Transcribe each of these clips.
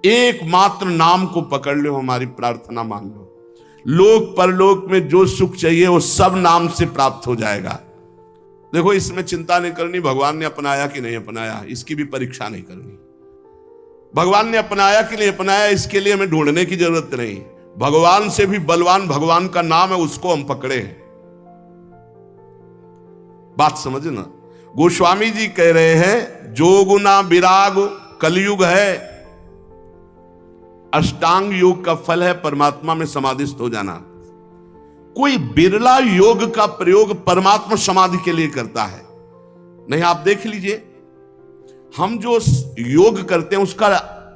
एकमात्र नाम को पकड़ लो, हमारी प्रार्थना मान लो। लोक परलोक में जो सुख चाहिए वो सब नाम से प्राप्त हो जाएगा। देखो, इसमें चिंता नहीं करनी भगवान ने अपनाया कि नहीं अपनाया, इसकी भी परीक्षा नहीं करनी। भगवान ने अपनाया कि नहीं अपनाया, इसके लिए हमें ढूंढने की जरूरत नहीं। भगवान से भी बलवान भगवान का नाम है, उसको हम पकड़े हैं। बात समझना। गोस्वामी जी कह रहे हैं, जोगुना विराग कलयुग है, अष्टांग योग का फल है परमात्मा में समाधिस्थ हो जाना। कोई बिरला योग का प्रयोग परमात्मा समाधि के लिए करता है। नहीं, आप देख लीजिए, हम जो योग करते हैं उसका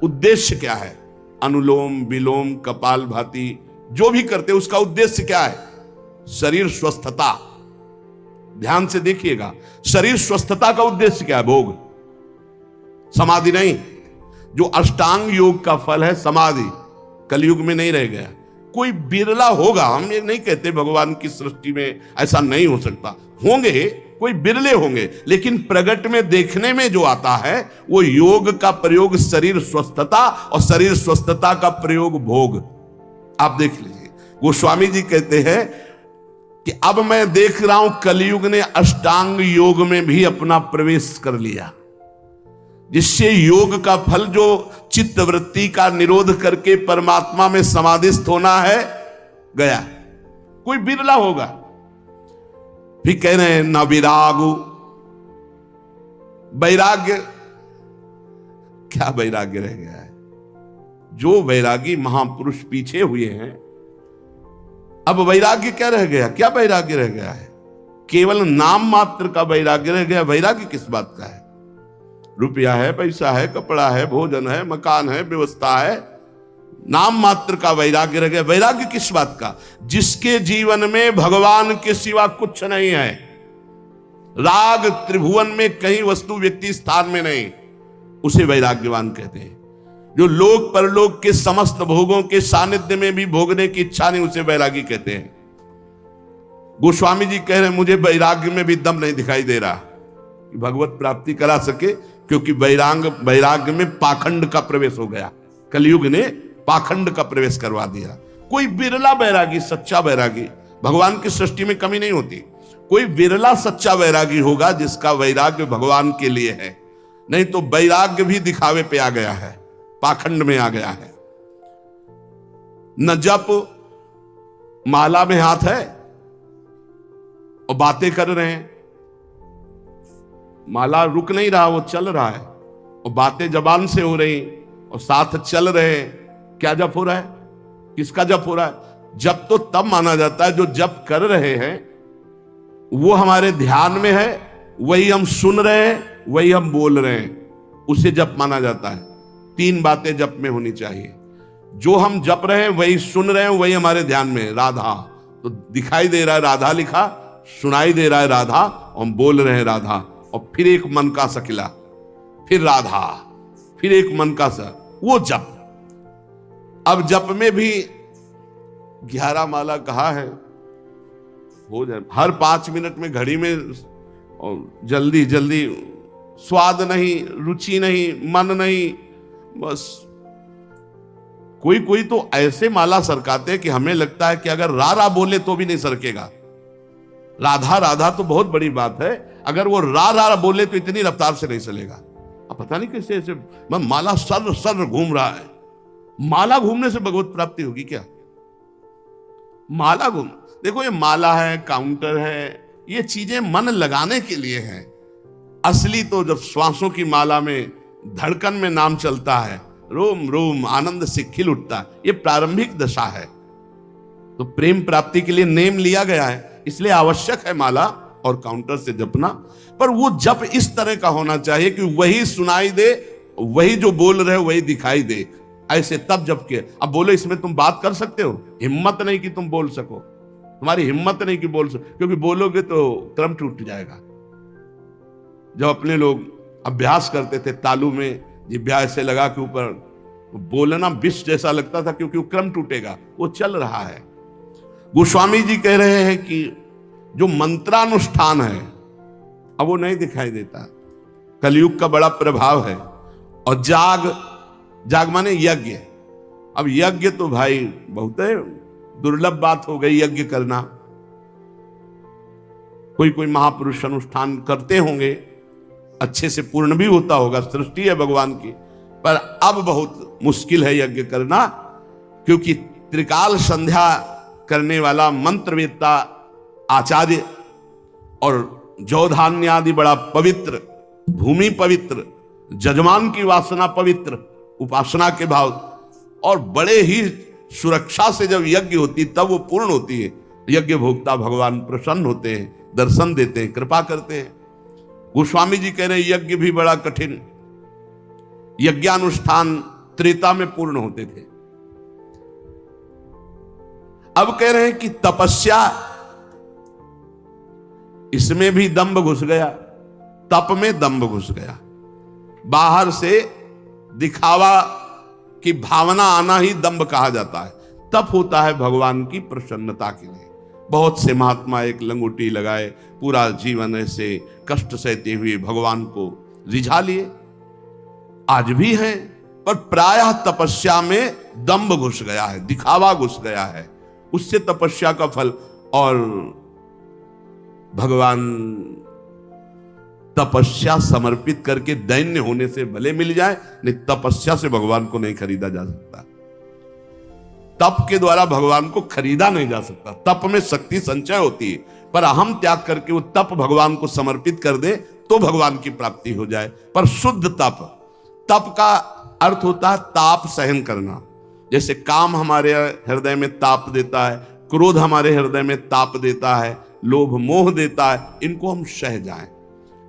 उद्देश्य क्या है? अनुलोम विलोम कपालभाति जो भी करते हैं उसका उद्देश्य क्या है? शरीर स्वस्थता। ध्यान से देखिएगा, शरीर स्वस्थता का उद्देश्य क्या है? भोग, समाधि नहीं। जो अष्टांग योग का फल है समाधि, कलयुग में नहीं रह गया। कोई बिरला होगा, हम ये नहीं कहते भगवान की सृष्टि में ऐसा नहीं हो सकता, होंगे, कोई बिरले होंगे, लेकिन प्रगट में देखने में जो आता है वो योग का प्रयोग शरीर स्वस्थता और शरीर स्वस्थता का प्रयोग भोग। आप देख लीजिए, गोस्वामी जी कहते हैं कि अब मैं देख रहा हूं कलयुग ने अष्टांग योग में भी अपना प्रवेश कर लिया, जिससे योग का फल जो चित्त वृत्ति का निरोध करके परमात्मा में समाधिस्थ होना है गया। कोई बिरला होगा। फिर कह रहे हैं न विरागु, वैराग्य, क्या वैराग्य रह गया है? जो वैरागी महापुरुष पीछे हुए हैं, अब वैराग्य क्या रह गया? क्या वैराग्य रह गया है? केवल नाम मात्र का वैराग्य रह गया। वैराग्य किस बात का है? रुपया है, पैसा है, कपड़ा है, भोजन है, मकान है, व्यवस्था है, नाम मात्र का वैराग्य रह गया। वैराग्य किस बात का? जिसके जीवन में भगवान के सिवा कुछ नहीं है, राग त्रिभुवन में कहीं वस्तु व्यक्ति स्थान में नहीं, उसे वैराग्यवान कहते हैं। जो लोक परलोक के समस्त भोगों के सानिध्य में भी भोगने की इच्छा नहीं, उसे वैरागी कहते हैं। गोस्वामी जी कह रहे हैं, मुझे वैराग्य में भी दम नहीं दिखाई दे रहा कि भगवत प्राप्ति करा सके, क्योंकि वैराग्य में पाखंड का प्रवेश हो गया। कलयुग ने पाखंड का प्रवेश करवा दिया। कोई बिरला वैरागी, सच्चा वैरागी, भगवान की सृष्टि में कमी नहीं होती, कोई बिरला सच्चा वैरागी होगा जिसका वैराग्य भगवान के लिए है। नहीं तो वैराग्य भी दिखावे पे आ गया है, पाखंड में आ गया है। न जप, माला में हाथ है और बातें कर रहे हैं, माला रुक नहीं रहा, वो चल रहा है, और बातें जबान से हो रही और साथ चल रहे हैं। क्या जप हो रहा है? किसका जप हो रहा है? जप तो तब माना जाता है जो जप कर रहे हैं वो हमारे ध्यान में है, वही हम सुन रहे हैं, वही हम बोल रहे हैं, उसे जप माना जाता है। 3 बातें जप में होनी चाहिए। जो हम जप रहे हैं, वही सुन रहे हैं, वही हमारे ध्यान में है। राधा तो दिखाई दे रहा है, राधा लिखा, सुनाई दे रहा है राधा, और हम बोल रहे हैं राधा, और फिर एक मन का सकिला, फिर राधा, फिर एक मन का सा, वो जप। अब जप में भी 11 माला कहा है, हो जाए हर 5 मिनट में घड़ी में, और जल्दी जल्दी, स्वाद नहीं, रुचि नहीं, मन नहीं, बस कोई कोई तो ऐसे माला सरकाते कि हमें लगता है कि अगर रा बोले तो भी नहीं सरकेगा। राधा राधा तो बहुत बड़ी बात है, अगर वो रा बोले तो इतनी रफ्तार से नहीं चलेगा। अब पता नहीं कैसे ऐसे माला सर सर घूम रहा है। माला घूमने से भगवत प्राप्ति होगी क्या? माला घूम, देखो ये माला है, काउंटर है, ये चीजें मन लगाने के लिए हैं। असली तो जब श्वासों की माला में, धड़कन में नाम चलता है, रोम रोम आनंद से खिल उठता है, ये प्रारंभिक दशा है। तो प्रेम प्राप्ति के लिए नेम लिया गया है, इसलिए आवश्यक है माला और काउंटर से जपना। पर वो जप इस तरह का होना चाहिए कि वही सुनाई दे, वही जो बोल रहे हो वही दिखाई दे, ऐसे तब जप के। अब बोलो, इसमें तुम बात कर सकते हो? हिम्मत नहीं कि तुम बोल सको, तुम्हारी हिम्मत नहीं कि बोल सको, क्योंकि बोलोगे तो क्रम टूट जाएगा। जब अपने लोग अभ्यास करते थे तालू में, जिभ्या ऐसे लगा के ऊपर बोलना विष जैसा लगता था, क्योंकि वो क्रम टूटेगा, वो चल रहा है। गोस्वामी जी कह रहे हैं कि जो मंत्रानुष्ठान है अब वो नहीं दिखाई देता, कलयुग का बड़ा प्रभाव है। और जाग जाग माने यज्ञ। अब यज्ञ तो भाई बहुत दुर्लभ बात हो गई यज्ञ करना। कोई कोई महापुरुष अनुष्ठान करते होंगे, अच्छे से पूर्ण भी होता होगा, सृष्टि है भगवान की, पर अब बहुत मुश्किल है यज्ञ करना, क्योंकि त्रिकाल संध्या करने वाला मंत्रवेत्ता आचार्य और जौधान्य आदि बड़ा पवित्र, भूमि पवित्र, जजमान की वासना पवित्र, उपासना के भाव, और बड़े ही सुरक्षा से जब यज्ञ होती तब वो पूर्ण होती है। यज्ञ भोक्ता भगवान प्रसन्न होते हैं, दर्शन देते हैं, कृपा करते हैं। गोस्वामी जी कह रहे हैं यज्ञ भी बड़ा कठिन, यज्ञानुष्ठान त्रेता में पूर्ण होते थे। अब कह रहे हैं कि तपस्या, इसमें भी दंभ घुस गया, तप में दंभ घुस गया। बाहर से दिखावा की भावना आना ही दंभ कहा जाता है। तप होता है भगवान की प्रसन्नता के लिए। बहुत से महात्मा एक लंगोटी लगाए पूरा जीवन ऐसे कष्ट सहते हुए भगवान को रिझा लिए, आज भी हैं, पर प्रायः तपस्या में दंभ घुस गया है, दिखावा घुस गया है, उससे तपस्या का फल। और भगवान तपस्या समर्पित करके दैन्य होने से भले मिल जाए, नहीं तपस्या से भगवान को नहीं खरीदा जा सकता। तप के द्वारा भगवान को खरीदा नहीं जा सकता। तप में शक्ति संचय होती है, पर अहम त्याग करके वो तप भगवान को समर्पित कर दे तो भगवान की प्राप्ति हो जाए। पर शुद्ध तप, तप का अर्थ होता है ताप सहन करना। जैसे काम हमारे हृदय में ताप देता है, क्रोध हमारे हृदय में ताप देता है, लोभ मोह देता है, इनको हम सह जाएं।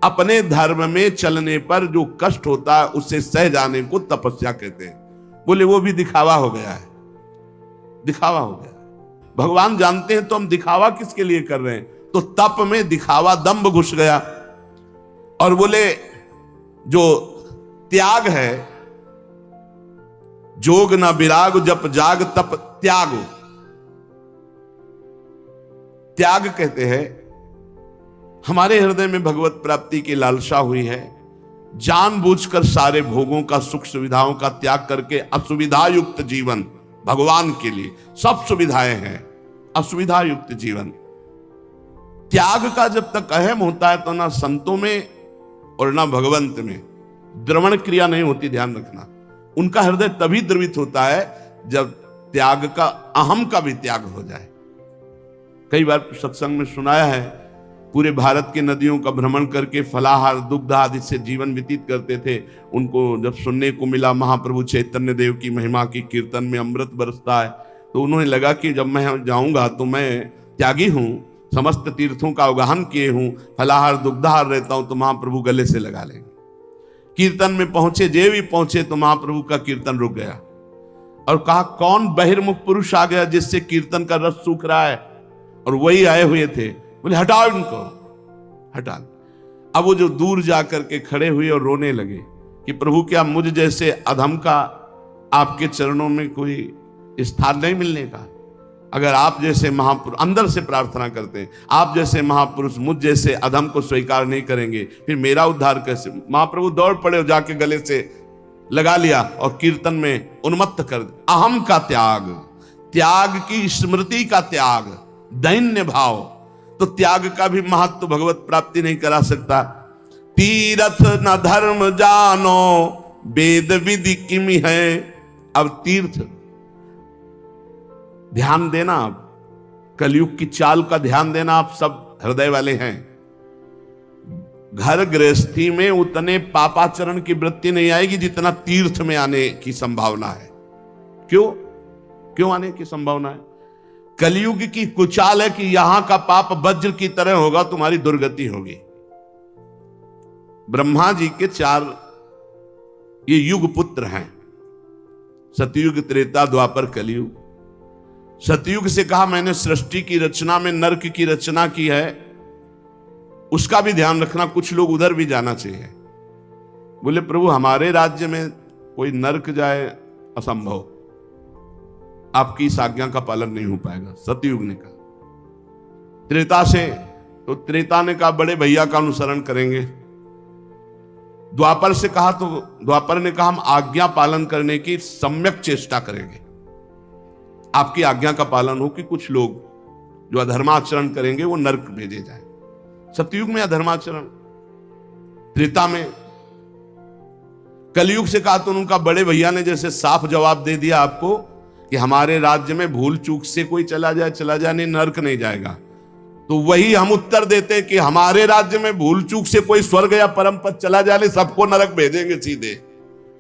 अपने धर्म में चलने पर जो कष्ट होता है उससे सह जाने को तपस्या कहते हैं। बोले वो भी दिखावा हो गया है, दिखावा हो गया। भगवान जानते हैं तो हम दिखावा किसके लिए कर रहे हैं। तो तप में दिखावा दंभ घुस गया। और बोले जो त्याग है, जोग न विराग जप जाग तप त्याग, त्याग कहते हैं हमारे हृदय में भगवत प्राप्ति की लालसा हुई है, जानबूझकर सारे भोगों का, सुख सुविधाओं का त्याग करके असुविधा युक्त जीवन, भगवान के लिए सब सुविधाएं हैं, असुविधा युक्त जीवन। त्याग का जब तक अहम होता है तो ना संतों में और ना भगवंत में द्रवण क्रिया नहीं होती, ध्यान रखना। उनका हृदय तभी द्रवित होता है जब त्याग का, अहम का भी त्याग हो जाए। कई बार सत्संग में सुनाया है, पूरे भारत के नदियों का भ्रमण करके फलाहार दुग्ध आदि से जीवन व्यतीत करते थे। उनको जब सुनने को मिला महाप्रभु चैतन्य देव की महिमा की कीर्तन में अमृत बरसता है, तो उन्हें लगा कि जब मैं जाऊंगा तो मैं त्यागी हूं, समस्त तीर्थों का अवगाहन किए हूं, फलाहार दुग्धाहार रहता हूं, तो महाप्रभु गले से लगा लेंगे। कीर्तन में पहुंचे, जे भी पहुंचे तो महाप्रभु का कीर्तन रुक गया और कहा कौन बहिर्मुख पुरुष आ गया जिससे कीर्तन का रस सूख रहा है। और वही आए हुए थे, बोले हटाओ इनको, हटा। अब वो जो दूर जाकर के खड़े हुए और रोने लगे कि प्रभु क्या मुझ जैसे अधम का आपके चरणों में कोई स्थान नहीं मिलने का। अगर आप जैसे महापुरुष, अंदर से प्रार्थना करते हैं, आप जैसे महापुरुष मुझ जैसे अधम को स्वीकार नहीं करेंगे, फिर मेरा उद्धार कैसे। महाप्रभु दौड़ पड़े और जाके गले से लगा लिया और कीर्तन में उन्मत्त कर दिया। अहम का त्याग, त्याग की स्मृति का त्याग, दैन्य भाव। तो त्याग का भी महत्व भगवत प्राप्ति नहीं करा सकता। तीर्थ न धर्म जानो वेद विधि किमि है। अब तीर्थ, ध्यान देना, आप कलयुग की चाल का ध्यान देना, आप सब हृदय वाले हैं। घर गृहस्थी में उतने पापाचरण की वृत्ति नहीं आएगी जितना तीर्थ में आने की संभावना है। क्यों आने की संभावना है? कलयुग की कुचाल है कि यहां का पाप वज्र की तरह होगा, तुम्हारी दुर्गति होगी। ब्रह्मा जी के 4 ये युग पुत्र हैं, सतयुग, त्रेता, द्वापर, कलयुग। सतयुग से कहा मैंने सृष्टि की रचना में नरक की रचना की है, उसका भी ध्यान रखना, कुछ लोग उधर भी जाना चाहिए। बोले प्रभु हमारे राज्य में कोई नरक जाए असंभव, आपकी इस आज्ञा का पालन नहीं हो पाएगा, सतयुग ने कहा। त्रेता से, तो त्रेता ने कहा बड़े भैया का अनुसरण करेंगे। द्वापर से कहा तो द्वापर ने कहा हम आज्ञा पालन करने की सम्यक चेष्टा करेंगे, आपकी आज्ञा का पालन हो कि कुछ लोग जो अधर्माचरण करेंगे वो नरक भेजे जाए। सतयुग में अधर्माचरण, त्रेता में, कलयुग से कहा तो उनका बड़े भैया ने जैसे साफ जवाब दे दिया आपको कि हमारे राज्य में भूल चूक से कोई चला जाए नहीं, नरक नहीं जाएगा। तो वही हम उत्तर देते कि हमारे राज्य में भूल चूक से कोई स्वर्ग या परम पद चला जाए सबको नरक भेजेंगे सीधे,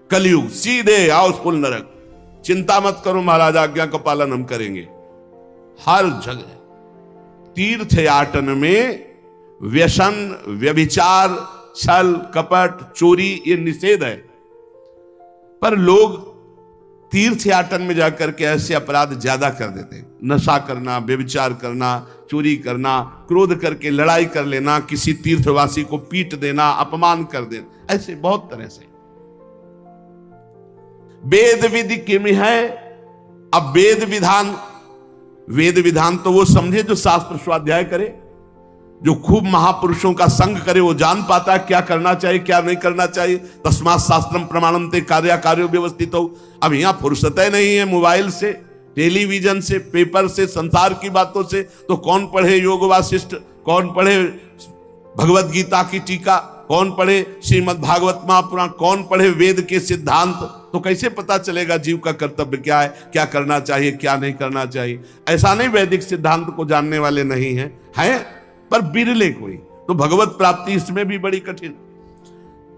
कलयुग सीधे आओ फुल नरक, चिंता मत करो महाराज, आज्ञा का पालन हम करेंगे। हर जगह तीर्थयाटन में व्यसन, व्यभिचार, छल कपट, चोरी ये निषेध है, पर लोग तीर्थयाटन में जाकर के ऐसे अपराध ज्यादा कर देते हैं। नशा करना, व्यभिचार करना, चोरी करना, क्रोध करके लड़ाई कर लेना, किसी तीर्थवासी को पीट देना, अपमान कर देना, ऐसे बहुत तरह से। वेद विधि किम है। अब वेद विधान तो वो समझे जो शास्त्र स्वाध्याय करे, जो खूब महापुरुषों का संग करे, वो जान पाता है क्या करना चाहिए क्या नहीं करना चाहिए। तस्मात् शास्त्रम प्रमाणम ते कार्यो व्यवस्थित हो। अब यहां फुर्सत नहीं है मोबाइल से, टेलीविजन से, पेपर से, संसार की बातों से, तो कौन पढ़े योग वासिष्ठ, कौन पढ़े भगवत गीता की टीका, कौन पढ़े श्रीमद् भागवत महापुराण, कौन पढ़े वेद के सिद्धांत, तो कैसे पता चलेगा जीव का कर्तव्य क्या है, क्या करना चाहिए क्या नहीं करना चाहिए। ऐसा नहीं वैदिक सिद्धांत को जानने वाले नहीं हैं, हैं पर बिरले कोई। तो भगवत प्राप्ति इसमें भी बड़ी कठिन।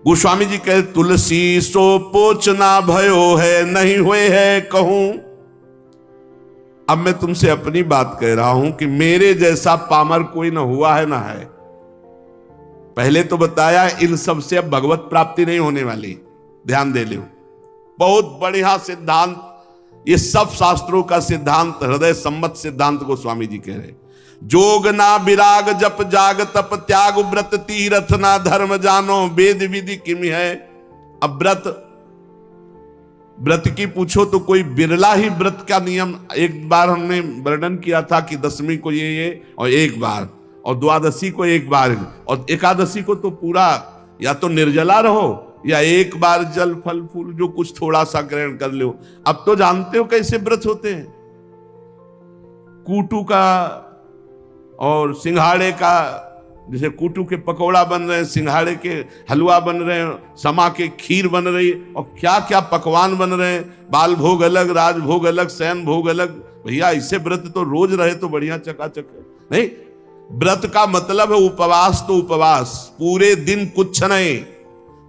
गोस्वामी जी कहे तुलसी सो पोचना भयो है, नहीं हुए है कहूं। अब मैं तुमसे अपनी बात कह रहा हूं कि मेरे जैसा पामर कोई ना हुआ है ना है। पहले तो बताया इन सब से अब भगवत प्राप्ति नहीं होने वाली, ध्यान दे लो। बहुत बढ़िया सिद्धांत, ये सब शास्त्रों का सिद्धांत, हृदय सम्मत सिद्धांत को स्वामी जी कह रहे। जोग ना विराग जप जाग तप त्याग व्रत तीरथ ना धर्म जानो, वेद विधि किम है। अब व्रत की पूछो तो कोई बिरला ही व्रत का नियम। एक बार हमने वर्णन किया था कि दशमी को ये और एक बार, और द्वादशी को एक बार, और एकादशी को तो पूरा या तो निर्जला रहो या एक बार जल फल फूल जो कुछ थोड़ा सा ग्रहण कर लो। अब तो जानते हो कैसे व्रत होते हैं, कूटू का और सिंघाड़े का, जैसे कूटू के पकौड़ा बन रहे हैं, सिंघाड़े के हलवा बन रहे हैं, समा के खीर बन रही, और क्या क्या पकवान बन रहे हैं, बाल भोग अलग, राज भोग अलग, शयन भोग अलग। भैया ऐसे व्रत तो रोज रहे तो बढ़िया चकाचक है। नहीं, व्रत का मतलब है उपवास, तो उपवास पूरे दिन कुछ नहीं,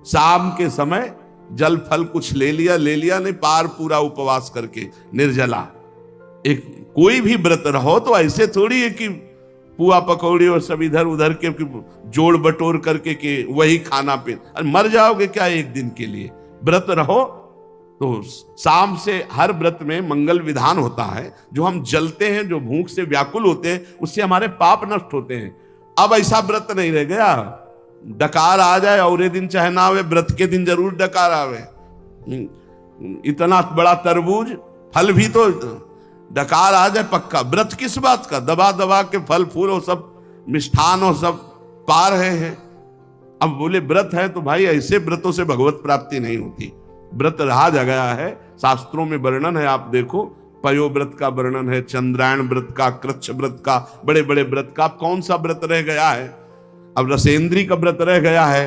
शाम के समय जल फल कुछ ले लिया नहीं, पार पूरा उपवास करके निर्जला। एक कोई भी व्रत रहो तो ऐसे थोड़ी है कि पुआ पकौड़ी और सब इधर उधर के जोड़ बटोर करके के वही खाना पे मर जाओगे क्या एक दिन के लिए। व्रत रहो तो शाम से हर व्रत में मंगल विधान होता है, जो हम जलते हैं, जो भूख से व्याकुल होते हैं, उससे हमारे पाप नष्ट होते हैं। अब ऐसा व्रत नहीं रह गया, डकार आ जाए और दिन चाहे ना आवे, व्रत के दिन जरूर डकार आवे। इतना बड़ा तरबूज फल भी तो डकार आ जाए पक्का। व्रत किस बात का, दबा दबा के फल फूल और सब मिष्ठान और सब पा रहे हैं। अब बोले व्रत है तो भाई ऐसे व्रतों से भगवत प्राप्ति नहीं होती। व्रत रहा गया है, शास्त्रों में वर्णन है, आप देखो पयो व्रत का वर्णन है, चंद्रायण व्रत का, कृच्छ व्रत का, बड़े बड़े व्रत का। अब कौन सा व्रत रह गया है, अब रसेंद्री का व्रत रह गया है।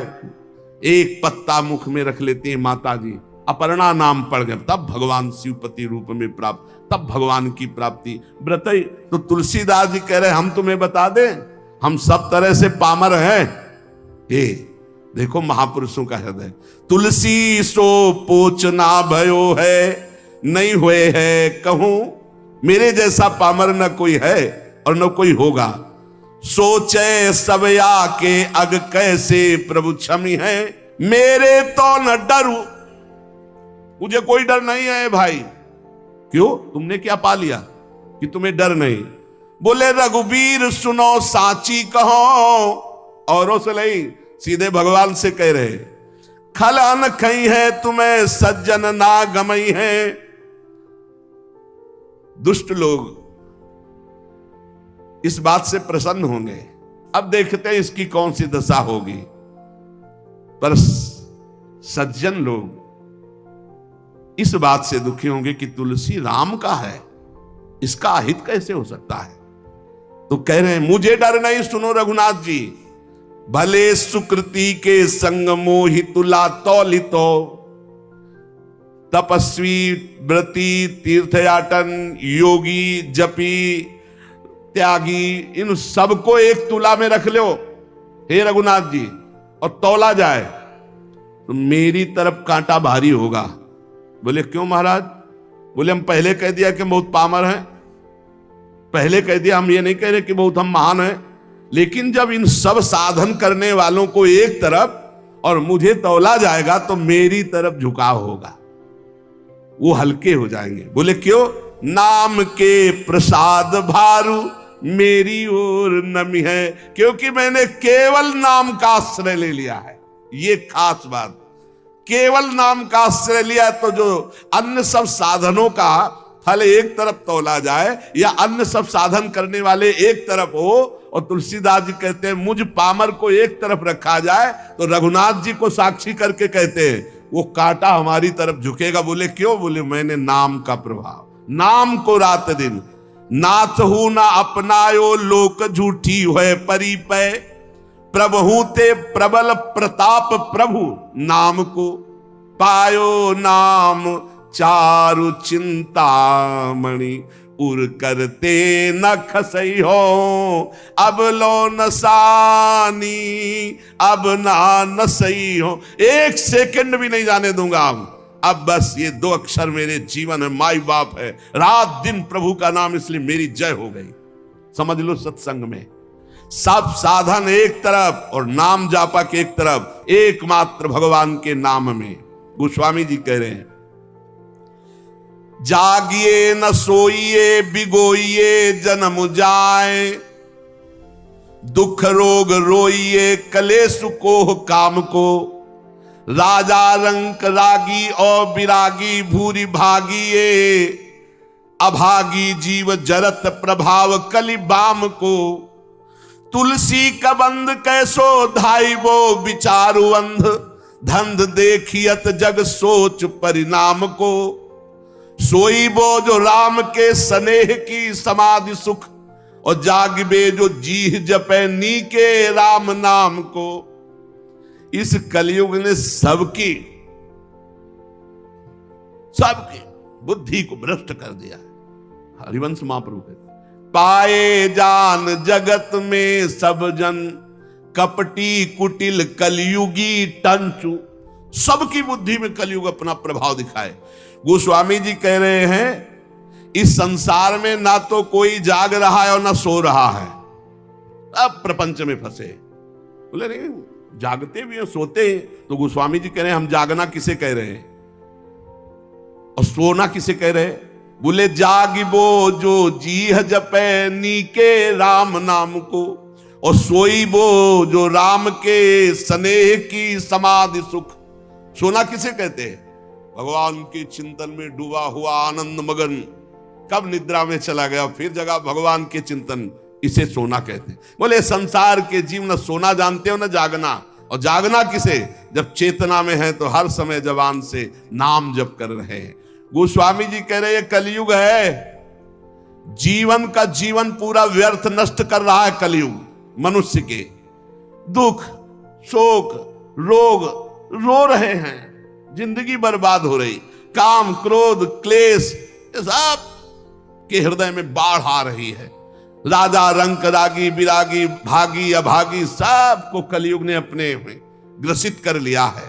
एक पत्ता मुख में रख लेती है माता जी, अपर्णा नाम पड़ गया, तब भगवान शिवपति रूप में प्राप्त, तब भगवान की प्राप्ति। व्रत ही तो तुलसीदास जी कह रहे हम तुम्हें बता दें, हम सब तरह से पामर हैं। ये देखो महापुरुषों का हृदय। तुलसी सो पोचना भयो है, नहीं हुए है कहूं। मेरे जैसा पामर न कोई है और न कोई होगा। सोचे सब आके अग कैसे प्रभु क्षमी है, मेरे तो न डरू, मुझे कोई डर नहीं है भाई। क्यों, तुमने क्या पा लिया कि तुम्हें डर नहीं। बोले रघुवीर सुनो साची कहो, औरों से नहीं, सीधे भगवान से कह रहे। खल अन खई है तुम्हें सज्जन ना गमई है। दुष्ट लोग इस बात से प्रसन्न होंगे। अब देखते हैं इसकी कौन सी दशा होगी। पर सज्जन लोग इस बात से दुखी होंगे कि तुलसी राम का है, इसका अहित कैसे हो सकता है। तो कह रहे हैं मुझे डर नहीं, सुनो रघुनाथ जी, भले सुकृति के संग मोहि तुला तौलितो, तपस्वी व्रती तीर्थयाटन योगी जपी त्यागी, इन सबको एक तुला में रख लो हे रघुनाथ जी, और तौला जाए तो मेरी तरफ कांटा भारी होगा। बोले क्यों महाराज? बोले हम पहले कह दिया कि बहुत पामर हैं, पहले कह दिया, हम ये नहीं कह रहे कि बहुत हम महान हैं, लेकिन जब इन सब साधन करने वालों को एक तरफ और मुझे तौला जाएगा तो मेरी तरफ झुकाव होगा, वो हल्के हो जाएंगे। बोले क्यों? नाम के प्रसाद भारू मेरी ओर नमी है, क्योंकि मैंने केवल नाम का आश्रय ले लिया है। ये खास बात, केवल नाम का आश्रय लिया तो जो अन्य सब साधनों का फल एक तरफ तौला जाए या अन्य सब साधन करने वाले एक तरफ हो, और तुलसीदास जी कहते हैं मुझ पामर को एक तरफ रखा जाए, तो रघुनाथ जी को साक्षी करके कहते हैं वो कांटा हमारी तरफ झुकेगा। बोले क्यों? बोले मैंने नाम का प्रभाव, नाम को रात दिन नाथ हूं ना अपनायो लोक झूठी है परिपय, प्रभु ते प्रबल प्रताप प्रभु नाम को पायो नाम चारु चिंतामणि, उर करते न खसई हो अब लो नसानी, अब ना नसई हो, एक सेकंड भी नहीं जाने दूंगा अब बस ये दो अक्षर मेरे जीवन है, माई बाप है, रात दिन प्रभु का नाम, इसलिए मेरी जय हो गई। समझ लो सत्संग में सब साधन एक तरफ और नाम जापक एक तरफ, एकमात्र भगवान के नाम में। गोस्वामी जी कह रहे हैं जागिए न सोइए बिगोइए जन्म जाए, दुख रोग रोइए कलेश को काम को, राजा रंक रागी और विरागी भूरी भागिए, अभागी जीव जरत प्रभाव कलि बाम को, तुलसी कबंद कैसो धाई वो विचारु अंध, धंध देखियत जग सोच परिणाम को, सोई वो जो राम के स्नेह की समाधि सुख, और जागबे जो जीह जपे नी के राम नाम को। इस कलयुग ने सबकी बुद्धि को भ्रष्ट कर दिया है। हरिवंश महाप्रभु कहते पाए जान जगत में सब जन, कपटी कुटिल कलयुगी टंचु, सबकी बुद्धि में कलयुग अपना प्रभाव दिखाए। गोस्वामी जी कह रहे हैं इस संसार में ना तो कोई जाग रहा है और ना सो रहा है, अब प्रपंच में फंसे। बोले नहीं जागते भी हैं सोते हैं, तो गोस्वामी जी कह रहे हैं हम जागना किसे कह रहे हैं और सोना किसे कह रहे हैं? बोले जागिबो जो जीह जपे नी के राम नाम को, और सोईबो जो राम के स्नेह की समाधि सुख। सोना किसे कहते हैं? भगवान के चिंतन में डूबा हुआ आनंद मगन, कब निद्रा में चला गया फिर जगह भगवान के चिंतन, इसे सोना कहते हैं। बोले संसार के जीव न सोना जानते हो न जागना, और जागना किसे? जब चेतना में है तो हर समय जबान से नाम जप कर रहे हैं। गोस्वामी जी कह रहे हैं कलयुग है, जीवन का जीवन पूरा व्यर्थ नष्ट कर रहा है कलयुग। मनुष्य के दुख शोक रोग रो रहे हैं, जिंदगी बर्बाद हो रही, काम क्रोध क्लेश सब के हृदय में बाढ़ आ रही है। राजा रंक रागी विरागी भागी अभागी सबको कलयुग ने अपने में ग्रसित कर लिया है।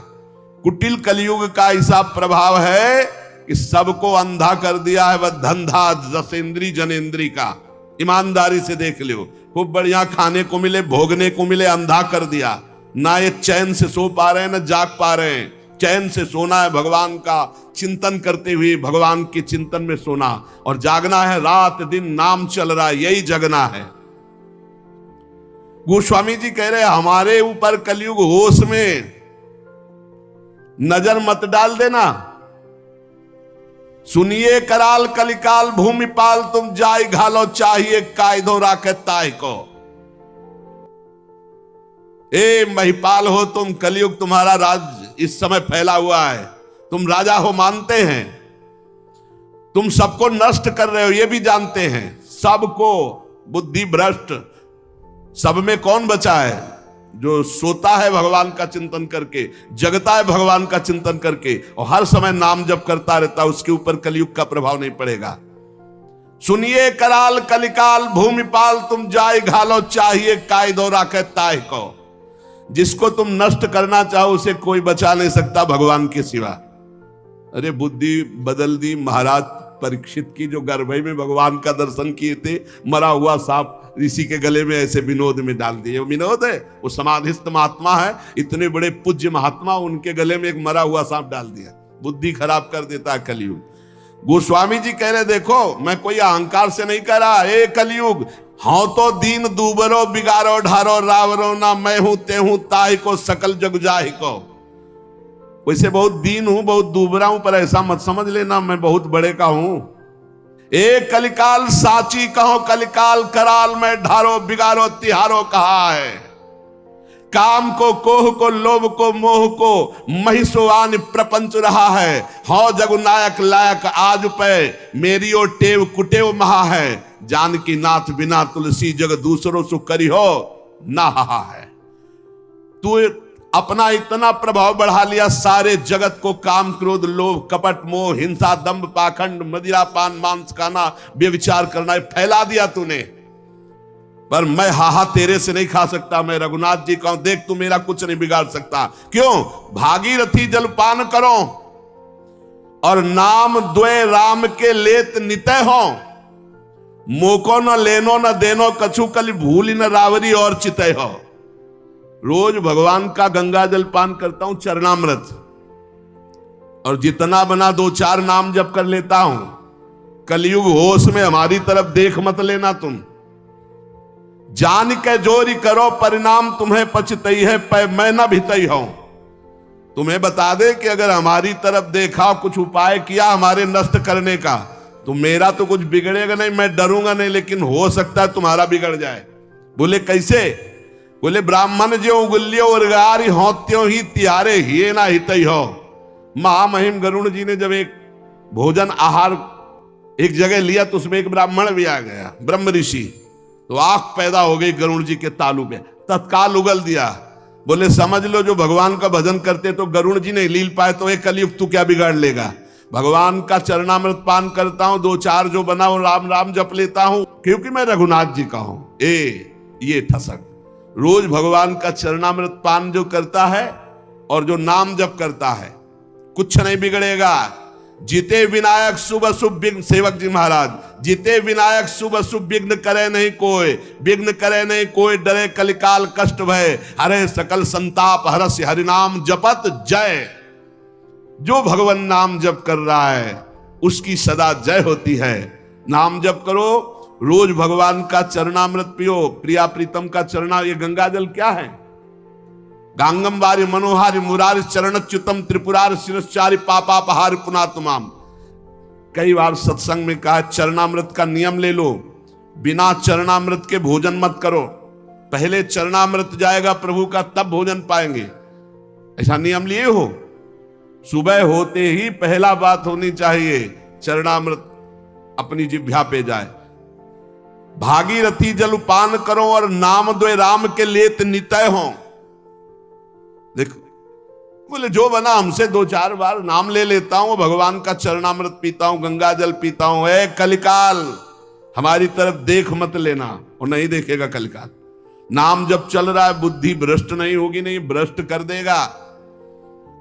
कुटिल कलयुग का ऐसा प्रभाव है कि सबको अंधा कर दिया है। वह धंधा रसेंद्री जनेंद्री का, ईमानदारी से देख लो, खूब बढ़िया खाने को मिले भोगने को मिले, अंधा कर दिया। ना ये चैन से सो पा रहे हैं ना जाग पा रहे हैं। चैन से सोना है भगवान का चिंतन करते हुए, भगवान के चिंतन में सोना, और जागना है रात दिन नाम चल रहा है, यही जगना है। गोस्वामी जी कह रहे हैं हमारे ऊपर कलयुग होश में नजर मत डाल देना। सुनिए कराल कलिकाल भूमिपाल तुम जाय घालो चाहिए कायदो राखे ताय को। ए महिपाल हो तुम, कलयुग तुम्हारा राज इस समय फैला हुआ है। तुम राजा हो मानते हैं, तुम सबको नष्ट कर रहे हो ये भी जानते हैं, सबको बुद्धि भ्रष्ट। सब में कौन बचा है? जो सोता है भगवान का चिंतन करके, जगता है भगवान का चिंतन करके और हर समय नाम जप करता रहता, उसके ऊपर कलयुग का प्रभाव नहीं पड़ेगा। सुनिए कराल कलिकाल भूमिपाल, तुम जाय घालो चाहिए काय दो राखे ताय को। जिसको तुम नष्ट करना चाहो उसे कोई बचा नहीं सकता भगवान के सिवा। अरे बुद्धि बदल दी महाराज परीक्षित की, जो गर्भई में भगवान का दर्शन किए थे, मरा हुआ सांप ऋषि के गले में ऐसे विनोद में डाल दिए। वो विनोद है, वो समाधिस्थ महात्मा है, इतने बड़े पूज्य महात्मा, उनके गले में एक मरा हुआ सांप डाल दिया। बुद्धि खराब कर देता है कलयुग। गोस्वामी जी कह रहे देखो मैं कोई अहंकार से नहीं कह रहा, ए कलयुग हाँ तो दीन दूबरो बिगारो ढारो रावरो ना मैं हूं ते हूं ताई को सकल जग जाहि को। वैसे बहुत दीन हूं, बहुत दूबरा हूं, पर ऐसा मत समझ लेना मैं बहुत बड़े का हूं। एक कलिकाल साची कहो कलिकाल कराल में ढारो बिगारो तिहारो कहा है। काम को कोह को लोभ को मोह को महिषोआन प्रपंच रहा है। हो जगुनायक लायक आज पे मेरी ओ टेव कुटेव महा है। जानकी नाथ बिना तुलसी जग दूसरों सु करी हो ना हा है। तू अपना इतना प्रभाव बढ़ा लिया, सारे जगत को काम क्रोध लोभ कपट मोह हिंसा दंभ पाखंड मदिरा पान मांस खाना व्यभिचार करना फैला दिया तूने। पर मैं हाहा तेरे से नहीं खा सकता। मैं रघुनाथ जी कहूं देख तू मेरा कुछ नहीं बिगाड़ सकता। क्यों? भागीरथी जलपान करो और नाम द्वय राम के लेत नितय हो। मोको न लेनो न देनो कछु कल भूल न रावरी और चितय हो। रोज भगवान का गंगा जल पान करता हूं, चरणामृत, और जितना बना 2-4 नाम जप कर लेता हूं। कलयुग होश में हमारी तरफ देख मत लेना तुम। जान के जोरी करो परिणाम तुम्हें पछतई है पै मैं न भितई हूं। तुम्हें बता दे कि अगर हमारी तरफ देखा कुछ उपाय किया हमारे नष्ट करने का, तो मेरा तो कुछ बिगड़ेगा नहीं, मैं डरूंगा नहीं, लेकिन हो सकता है तुम्हारा बिगड़ जाए। बोले कैसे? बोले ब्राह्मण जो उगल्यो उर्गारी हो त्यों ही तिहारे हिये ना हितई हो। महामहिम गरुड़ जी ने जब एक भोजन आहार एक जगह लिया तो उसमें एक ब्राह्मण भी आ गया, ब्रह्म ऋषि। तो आंख पैदा हो गई गरुड़ जी के तालू पे, तत्काल उगल दिया। बोले समझ लो जो भगवान का भजन करते तो गरुड़ जी नहीं लील पाए तो एक कलयुग तू क्या बिगाड़ लेगा। भगवान का चरणामृत पान करता हूं, 2-4 जो बना वो राम राम जप लेता हूं, क्योंकि मैं रघुनाथ जी का हूं। ये ठसक रोज भगवान का चरणामृत पान जो करता है और जो नाम जप करता है कुछ नहीं बिगड़ेगा। जीते विनायक शुभ शुभ विघ्न, सेवक जी महाराज, जीते विनायक शुभ शुभ विघ्न करे नहीं कोई, विघ्न करे नहीं कोई, डरे कलिकाल कष्ट भय, हरे सकल संताप हरस हरिनाम जपत जय। जो भगवान नाम जप कर रहा है उसकी सदा जय होती है। नाम जप करो, रोज भगवान का चरणामृत पियो। प्रिया प्रीतम का चरणा, ये गंगा जल क्या है? गांगम वारी मनोहारी मुरारी चरणच्युतम त्रिपुरार शिरश्चारी पापापहारी पुनातुमाम। कई बार सत्संग में कहा चरणामृत का नियम ले लो, बिना चरणामृत के भोजन मत करो। पहले चरणामृत जाएगा प्रभु का तब भोजन पाएंगे, ऐसा नियम लिए हो। सुबह होते ही पहला बात होनी चाहिए चरणामृत अपनी जिह्वा पे जाए। भागीरथी जल पान करो और नाम द्वय राम के लेत नितय हो। देखो बोले जो बना हमसे 2-4 बार नाम ले लेता हूं, भगवान का चरणामृत पीता हूं, गंगा जल पीता हूं। ए कलिकाल हमारी तरफ देख मत लेना, और नहीं देखेगा कलिकाल। नाम जब चल रहा है बुद्धि भ्रष्ट नहीं होगी, नहीं भ्रष्ट कर देगा।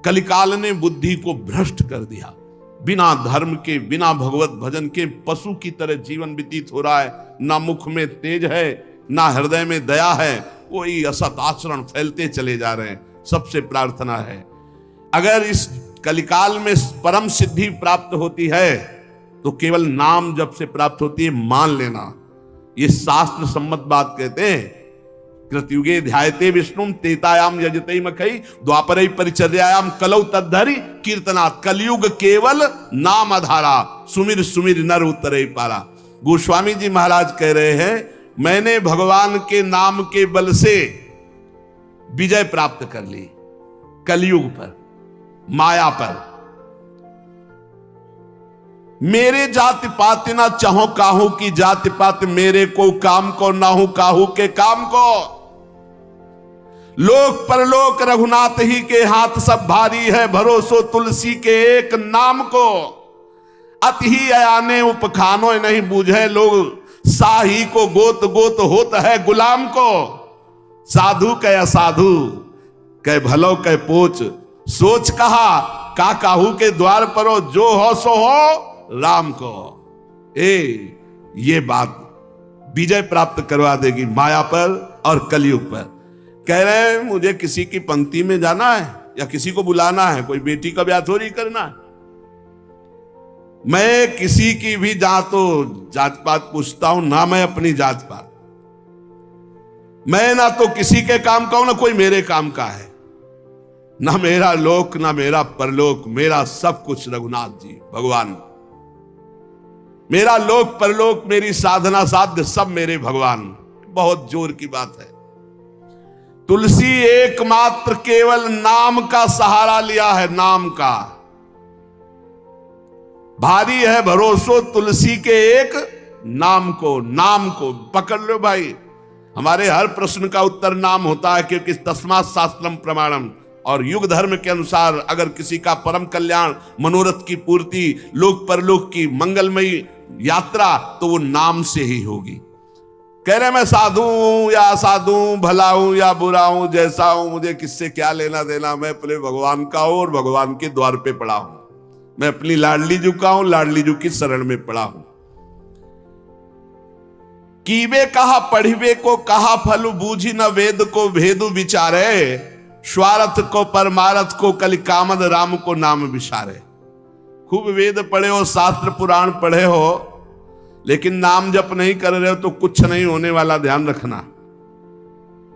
कलिकाल ने बुद्धि को भ्रष्ट कर दिया। बिना धर्म के बिना भगवत भजन के पशु की तरह जीवन व्यतीत हो रहा है। ना मुख में तेज है ना हृदय में दया है, वही असत आचरण फैलते चले जा रहे हैं। सबसे प्रार्थना है अगर इस कलिकाल में परम सिद्धि प्राप्त होती है तो केवल नाम जप से प्राप्त होती है, मान लेना। ये शास्त्र सम्मत बात कहते हैं। कृतयुगे ध्यायते विष्णुम तेतायाम यजते मखई द्वापरै परिचर्यायाम कलौ तद्धरि कीर्तनात्। कलयुग केवल नाम आधारा, सुमिर सुमिर नर उतरे पारा। गोस्वामी जी महाराज कह रहे हैं मैंने भगवान के नाम के बल से विजय प्राप्त कर ली कलयुग पर। माया पर। मेरे जाति पात ना चाहो काहू की जाति पात, मेरे को काम को ना हूं काहू के काम को। लोक परलोक रघुनाथ ही के हाथ सब भारी है, भरोसो तुलसी के एक नाम को। अति ही अयाने उपखानो नहीं बूझे लोग, साही को गोत गोत होत है गुलाम को। साधु कह असाधु कह भलो कह पोच, सोच कहा का काहू के द्वार परो, जो हो सो हो राम को। ये बात विजय प्राप्त करवा देगी माया पर और कलयुग पर। कह रहे हैं मुझे किसी की पंक्ति में जाना है या किसी को बुलाना है, कोई बेटी का ब्याह थोड़ी करना है। मैं किसी की भी जात जात पात पूछता हूं ना, मैं अपनी जात पात, मैं ना तो किसी के काम का हूं ना कोई मेरे काम का है, ना मेरा लोक ना मेरा परलोक, मेरा सब कुछ रघुनाथ जी भगवान। मेरा लोक परलोक मेरी साधना साध्य सब मेरे भगवान। बहुत जोर की बात है। तुलसी एकमात्र केवल नाम का सहारा लिया है, नाम का। भारी है भरोसो तुलसी के एक नाम को। नाम को पकड़ लो भाई। हमारे हर प्रश्न का उत्तर नाम होता है, क्योंकि तस्मात् शास्त्रम प्रमाणम। और युग धर्म के अनुसार अगर किसी का परम कल्याण, मनोरथ की पूर्ति, लोक परलोक की मंगलमयी यात्रा, तो वो नाम से ही होगी। कह रहे मैं साधु हूं या असाधु हूं, भला हूं या बुरा हूं, जैसा हूं, मुझे किससे क्या लेना देना। मैं अपने भगवान का हूं और भगवान के द्वार पे पड़ा हूं। मैं अपनी लाडली जू का हूं, लाडली जू की शरण में पड़ा हूं। कीबे कहा पढ़िबे को कहा फल, बूझी न वेद को भेदु विचारे। स्वार्थ को परमारथ को कलि कामद, राम को नाम विचारे। खूब वेद पढ़े हो, शास्त्र पुराण पढ़े हो, लेकिन नाम जप नहीं कर रहे हो तो कुछ नहीं होने वाला, ध्यान रखना।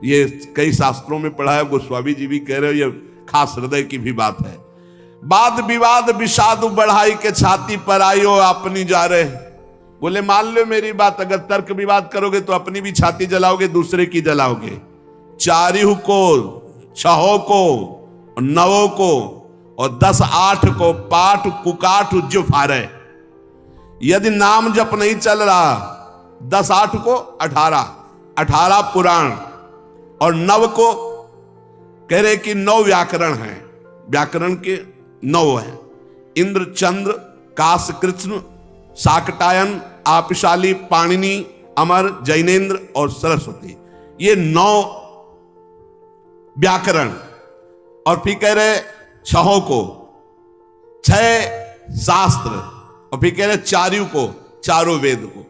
ये कई शास्त्रों में पढ़ा है, गोस्वामी जी भी कह रहे हो, ये खास हृदय की भी बात है। वाद विवाद विषाद बढ़ाई के छाती पर आयो अपनी जा रहे। बोले मान लो मेरी बात, अगर तर्क विवाद करोगे तो अपनी भी छाती जलाओगे, दूसरे की जलाओगे। चारिहु को, छहो को, नवों को और 10-8 को पाठ कुकाठ जो फारे। यदि नाम जप नहीं चल रहा, 10-8 को 18 पुराण और 9 को कह रहे कि 9 व्याकरण हैं। व्याकरण के 9 हैं। इंद्र, चंद्र, काश, कृष्ण, शाकटायन, आपशाली, पाणिनि, अमर, जैनेन्द्र और सरस्वती। ये 9 व्याकरण। और फिर कह रहे 6 को 6 शास्त्र, और फिर कह रहे 4 को, चारों वेद को।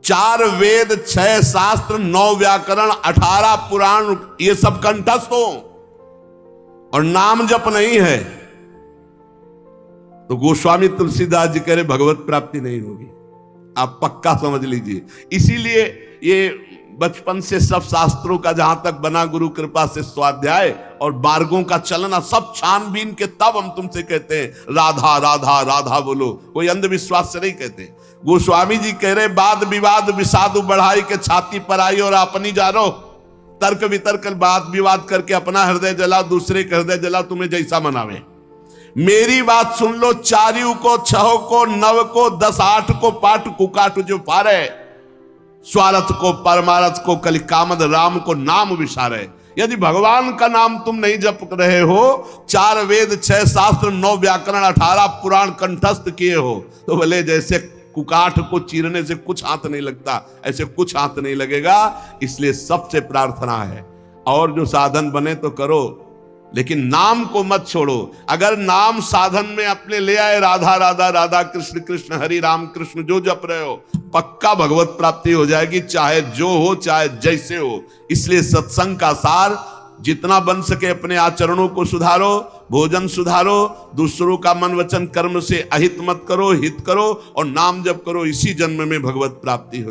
4 वेद, 6 शास्त्र, 9 व्याकरण, 18 पुराण, ये सब कंठस्थ हो और नाम जप नहीं है तो गोस्वामी तुलसीदास जी कह रहे भगवत प्राप्ति नहीं होगी। आप पक्का समझ लीजिए। इसीलिए ये बचपन से सब शास्त्रों का जहां तक बना गुरु कृपा से स्वाध्याय और मार्गों का चलना सब छानबीन के, तब हम तुमसे कहते हैं राधा राधा राधा बोलो। कोई अंधविश्वास से नहीं कहते। गोस्वामी जी कह रहे वाद विवाद विषादु बढ़ाई के छाती पर आई और अपनी जा रो। तर्क वितर्क वाद विवाद करके अपना हृदय जला, दूसरे का हृदय जला, तुम्हें जैसा मनावे। मेरी बात सुन लो। 4 को, 6 को, 9 को, 10-8 को पाठ कुकाठ जो पारे। स्वार्थ को परमारथ को कलि कामद, राम को नाम विचारे। यदि भगवान का नाम तुम नहीं जप रहे हो, 4 वेद, 6 शास्त्र, 9 व्याकरण, 18 पुराण कंठस्थ किए हो, तो भले जैसे कुकाठ को चीरने से कुछ हाथ नहीं लगता, ऐसे कुछ हाथ नहीं लगेगा। इसलिए सबसे प्रार्थना है, और जो साधन बने तो करो, लेकिन नाम को मत छोड़ो। अगर नाम साधन में अपने ले आए, राधा राधा राधा, कृष्ण कृष्ण, हरि राम कृष्ण जो जप रहे हो, पक्का भगवत प्राप्ति हो जाएगी, चाहे जो हो, चाहे जैसे हो। इसलिए सत्संग का सार, जितना बन सके अपने आचरणों को सुधारो, भोजन सुधारो, दूसरों का मन वचन कर्म से अहित मत करो, हित करो और नाम जप करो। इसी जन्म में भगवत प्राप्ति हो।